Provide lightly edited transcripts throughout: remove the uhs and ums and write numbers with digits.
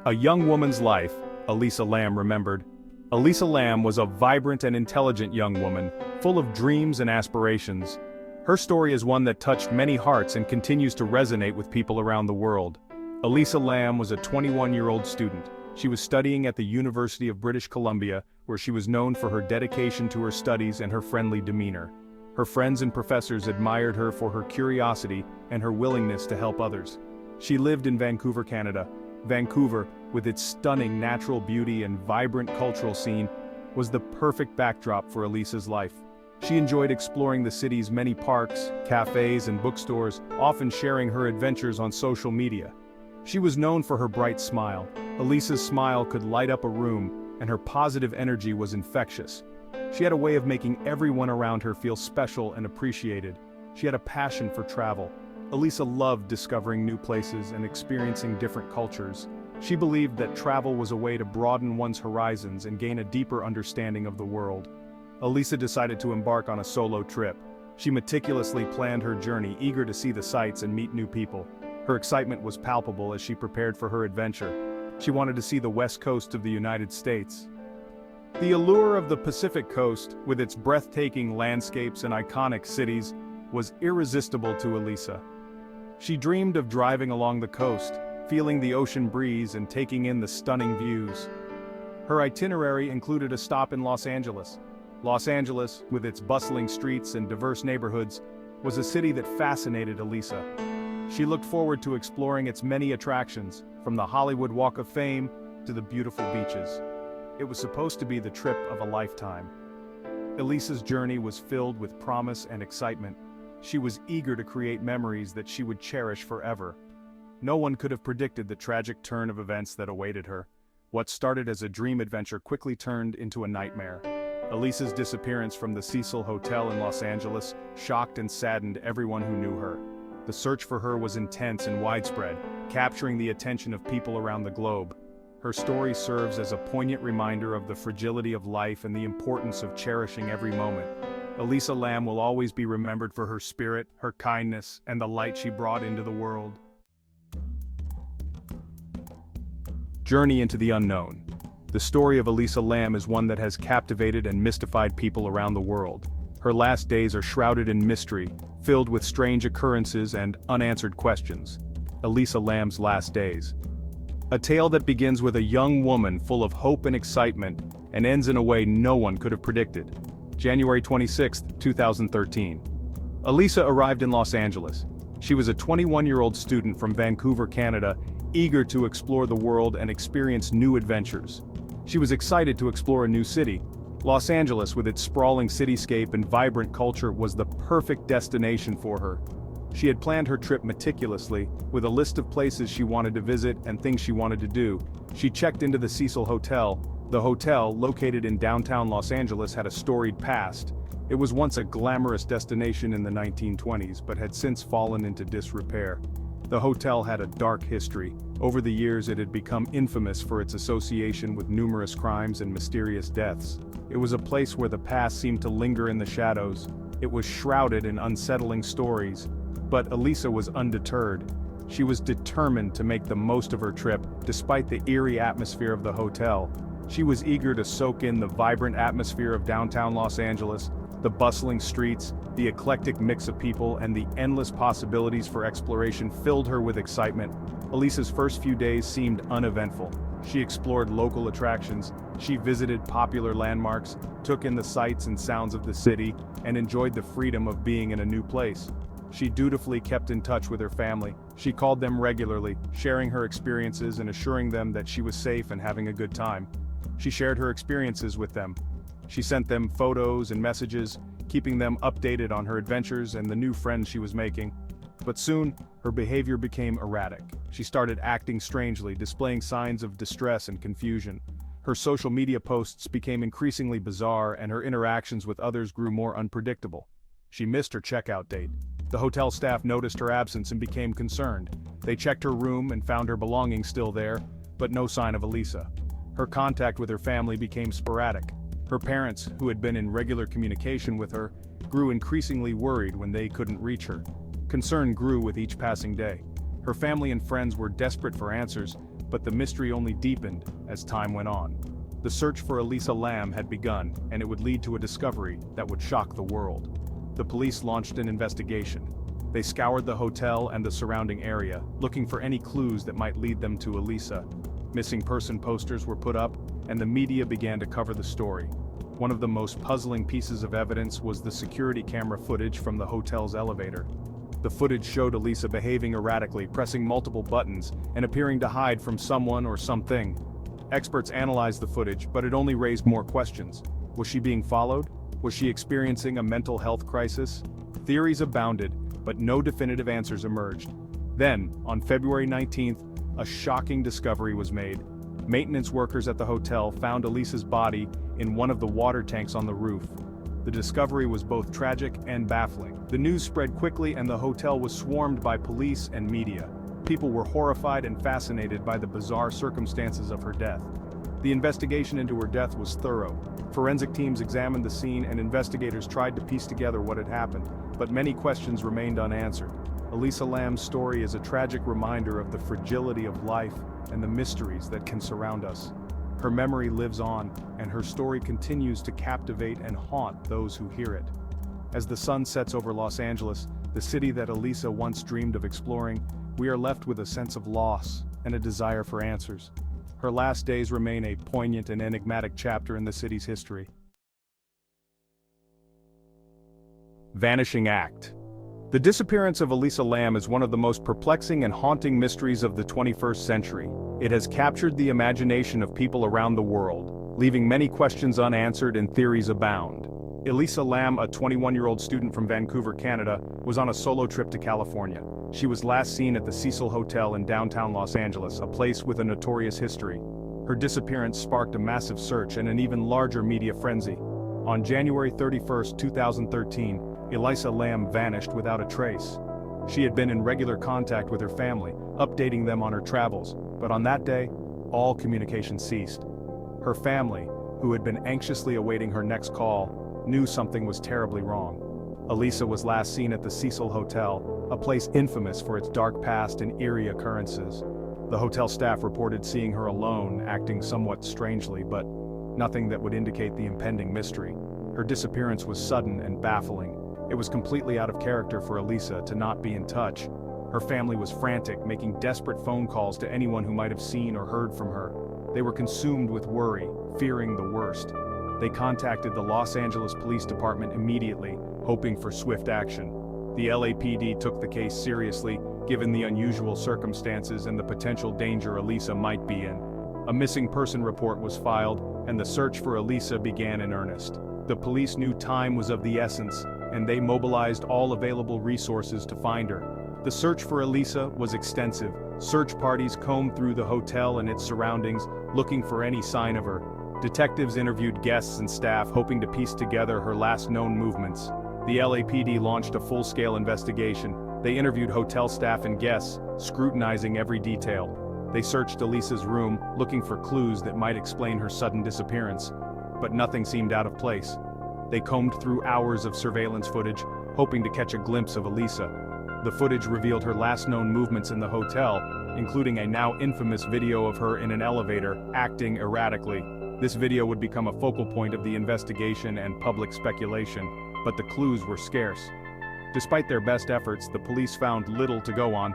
A young woman's life, Elisa Lamb remembered. Elisa Lamb was a vibrant and intelligent young woman, full of dreams and aspirations. Her story is one that touched many hearts and continues to resonate with people around the world. Elisa Lamb was a 21-year-old student. She was studying at the University of British Columbia, where she was known for her dedication to her studies and her friendly demeanor. Her friends and professors admired her for her curiosity and her willingness to help others. She lived in Vancouver, Canada. Vancouver, with its stunning natural beauty and vibrant cultural scene, was the perfect backdrop for Elisa's life. She enjoyed exploring the city's many parks, cafes, and bookstores, often sharing her adventures on social media. She was known for her bright smile. Elisa's smile could light up a room, and her positive energy was infectious. She had a way of making everyone around her feel special and appreciated. She had a passion for travel. Elisa loved discovering new places and experiencing different cultures. She believed that travel was a way to broaden one's horizons and gain a deeper understanding of the world. Elisa decided to embark on a solo trip. She meticulously planned her journey, eager to see the sights and meet new people. Her excitement was palpable as she prepared for her adventure. She wanted to see the west coast of the United States. The allure of the Pacific Coast, with its breathtaking landscapes and iconic cities, was irresistible to Elisa. She dreamed of driving along the coast, feeling the ocean breeze and taking in the stunning views. Her itinerary included a stop in Los Angeles. Los Angeles, with its bustling streets and diverse neighborhoods, was a city that fascinated Elisa. She looked forward to exploring its many attractions, from the Hollywood Walk of Fame to the beautiful beaches. It was supposed to be the trip of a lifetime. Elisa's journey was filled with promise and excitement. She was eager to create memories that she would cherish forever. No one could have predicted the tragic turn of events that awaited her. What started as a dream adventure quickly turned into a nightmare. Elisa's disappearance from the Cecil Hotel in Los Angeles shocked and saddened everyone who knew her. The search for her was intense and widespread, capturing the attention of people around the globe. Her story serves as a poignant reminder of the fragility of life and the importance of cherishing every moment. Elisa Lamb will always be remembered for her spirit, her kindness, and the light she brought into the world. Journey into the unknown. The story of Elisa Lamb is one that has captivated and mystified people around the world. Her last days are shrouded in mystery, filled with strange occurrences and unanswered questions. Elisa Lamb's last days. A tale that begins with a young woman full of hope and excitement and ends in a way no one could have predicted. January 26, 2013. Elisa arrived in Los Angeles. She was a 21-year-old student from Vancouver, Canada, eager to explore the world and experience new adventures. She was excited to explore a new city. Los Angeles, with its sprawling cityscape and vibrant culture, was the perfect destination for her. She had planned her trip meticulously, with a list of places she wanted to visit and things she wanted to do. She checked into the Cecil Hotel. The hotel, located in downtown Los Angeles, had a storied past. It was once a glamorous destination in the 1920s, but had since fallen into disrepair. The hotel had a dark history. Over the years, it had become infamous for its association with numerous crimes and mysterious deaths. It was a place where the past seemed to linger in the shadows. It was shrouded in unsettling stories. But Elisa was undeterred. She was determined to make the most of her trip, despite the eerie atmosphere of the hotel. She was eager to soak in the vibrant atmosphere of downtown Los Angeles, the bustling streets, the eclectic mix of people, and the endless possibilities for exploration filled her with excitement. Elisa's first few days seemed uneventful. She explored local attractions, she visited popular landmarks, took in the sights and sounds of the city, and enjoyed the freedom of being in a new place. She dutifully kept in touch with her family. She called them regularly, sharing her experiences and assuring them that she was safe and having a good time. She shared her experiences with them. She sent them photos and messages, keeping them updated on her adventures and the new friends she was making. But soon, her behavior became erratic. She started acting strangely, displaying signs of distress and confusion. Her social media posts became increasingly bizarre, and her interactions with others grew more unpredictable. She missed her checkout date. The hotel staff noticed her absence and became concerned. They checked her room and found her belongings still there, but no sign of Elisa. Her contact with her family became sporadic. Her parents, who had been in regular communication with her, grew increasingly worried when they couldn't reach her. Concern grew with each passing day. Her family and friends were desperate for answers, But the mystery only deepened as time went on. The search for Elisa Lam had begun, and it would lead to a discovery that would shock the world. The police launched an investigation. They scoured the hotel and the surrounding area, looking for any clues that might lead them to Elisa. Missing person posters were put up, and the media began to cover the story. One of the most puzzling pieces of evidence was the security camera footage from the hotel's elevator. The footage showed Elisa behaving erratically, pressing multiple buttons, and appearing to hide from someone or something. Experts analyzed the footage, but it only raised more questions. Was she being followed? Was she experiencing a mental health crisis? Theories abounded, but no definitive answers emerged. Then, on February 19th, a shocking discovery was made. Maintenance workers at the hotel found Elisa's body in one of the water tanks on the roof. The discovery was both tragic and baffling. The news spread quickly and the hotel was swarmed by police and media. People were horrified and fascinated by the bizarre circumstances of her death. The investigation into her death was thorough. Forensic teams examined the scene and investigators tried to piece together what had happened, but many questions remained unanswered. Elisa Lam's story is a tragic reminder of the fragility of life and the mysteries that can surround us. Her memory lives on, and her story continues to captivate and haunt those who hear it. As the sun sets over Los Angeles, the city that Elisa once dreamed of exploring, we are left with a sense of loss and a desire for answers. Her last days remain a poignant and enigmatic chapter in the city's history. Vanishing Act. The disappearance of Elisa Lam is one of the most perplexing and haunting mysteries of the 21st century. It has captured the imagination of people around the world, leaving many questions unanswered and theories abound. Elisa Lam, a 21-year-old student from Vancouver, Canada, was on a solo trip to California. She was last seen at the Cecil Hotel in downtown Los Angeles, a place with a notorious history. Her disappearance sparked a massive search and an even larger media frenzy. On January 31, 2013, Elisa Lam vanished without a trace. She had been in regular contact with her family, updating them on her travels, but on that day, all communication ceased. Her family, who had been anxiously awaiting her next call, knew something was terribly wrong. Elisa was last seen at the Cecil Hotel, a place infamous for its dark past and eerie occurrences. The hotel staff reported seeing her alone, acting somewhat strangely, but nothing that would indicate the impending mystery. Her disappearance was sudden and baffling. It was completely out of character for Elisa to not be in touch. Her family was frantic, making desperate phone calls to anyone who might have seen or heard from her. They were consumed with worry, fearing the worst. They contacted the Los Angeles Police Department immediately, hoping for swift action. The LAPD took the case seriously, given the unusual circumstances and the potential danger Elisa might be in. A missing person report was filed, and the search for Elisa began in earnest. The police knew time was of the essence, and they mobilized all available resources to find her. The search for Elisa was extensive. Search parties combed through the hotel and its surroundings, looking for any sign of her. Detectives interviewed guests and staff, hoping to piece together her last known movements. The LAPD launched a full-scale investigation. They interviewed hotel staff and guests, scrutinizing every detail. They searched Elisa's room, looking for clues that might explain her sudden disappearance. But nothing seemed out of place. They combed through hours of surveillance footage, hoping to catch a glimpse of Elisa. The footage revealed her last known movements in the hotel, including a now infamous video of her in an elevator, acting erratically. This video would become a focal point of the investigation and public speculation, but the clues were scarce. Despite their best efforts, the police found little to go on.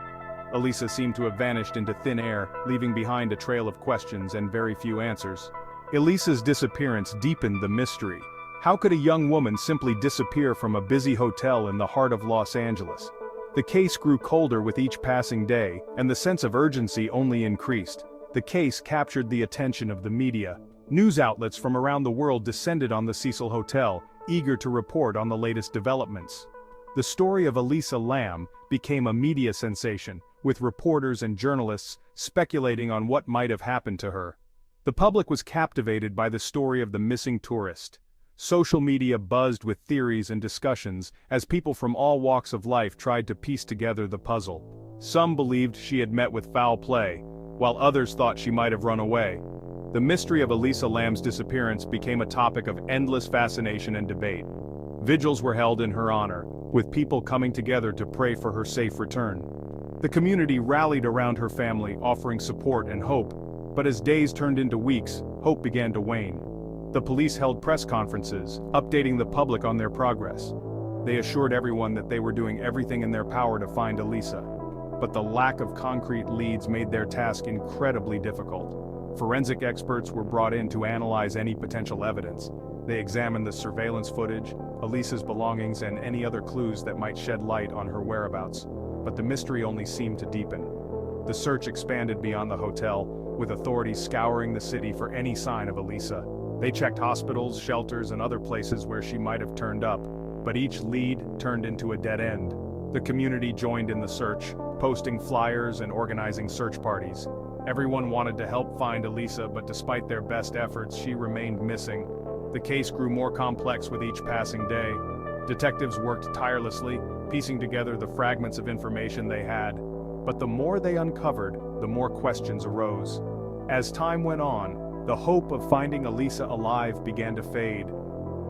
Elisa seemed to have vanished into thin air, leaving behind a trail of questions and very few answers. Elisa's disappearance deepened the mystery. How could a young woman simply disappear from a busy hotel in the heart of Los Angeles? The case grew colder with each passing day, and the sense of urgency only increased. The case captured the attention of the media. News outlets from around the world descended on the Cecil Hotel, eager to report on the latest developments. The story of Elisa Lam became a media sensation, with reporters and journalists speculating on what might have happened to her. The public was captivated by the story of the missing tourist. Social media buzzed with theories and discussions as people from all walks of life tried to piece together the puzzle. Some believed she had met with foul play, while others thought she might have run away. The mystery of Elisa Lam's disappearance became a topic of endless fascination and debate. Vigils were held in her honor, with people coming together to pray for her safe return. The community rallied around her family, offering support and hope. But as days turned into weeks, hope began to wane. The police held press conferences, updating the public on their progress. They assured everyone that they were doing everything in their power to find Elisa. But the lack of concrete leads made their task incredibly difficult. Forensic experts were brought in to analyze any potential evidence. They examined the surveillance footage, Elisa's belongings, and any other clues that might shed light on her whereabouts. But the mystery only seemed to deepen. The search expanded beyond the hotel, with authorities scouring the city for any sign of Elisa. They checked hospitals, shelters, and other places where she might have turned up, but each lead turned into a dead end. The community joined in the search, posting flyers and organizing search parties. Everyone wanted to help find Elisa, but despite their best efforts, she remained missing. The case grew more complex with each passing day. Detectives worked tirelessly, piecing together the fragments of information they had. But the more they uncovered, the more questions arose. As time went on, the hope of finding Elisa alive began to fade.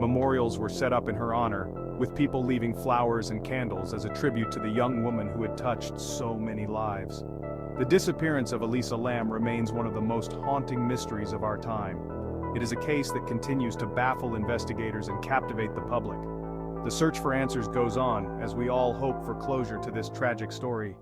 Memorials were set up in her honor, with people leaving flowers and candles as a tribute to the young woman who had touched so many lives. The disappearance of Elisa Lam remains one of the most haunting mysteries of our time. It is a case that continues to baffle investigators and captivate the public. The search for answers goes on, as we all hope for closure to this tragic story.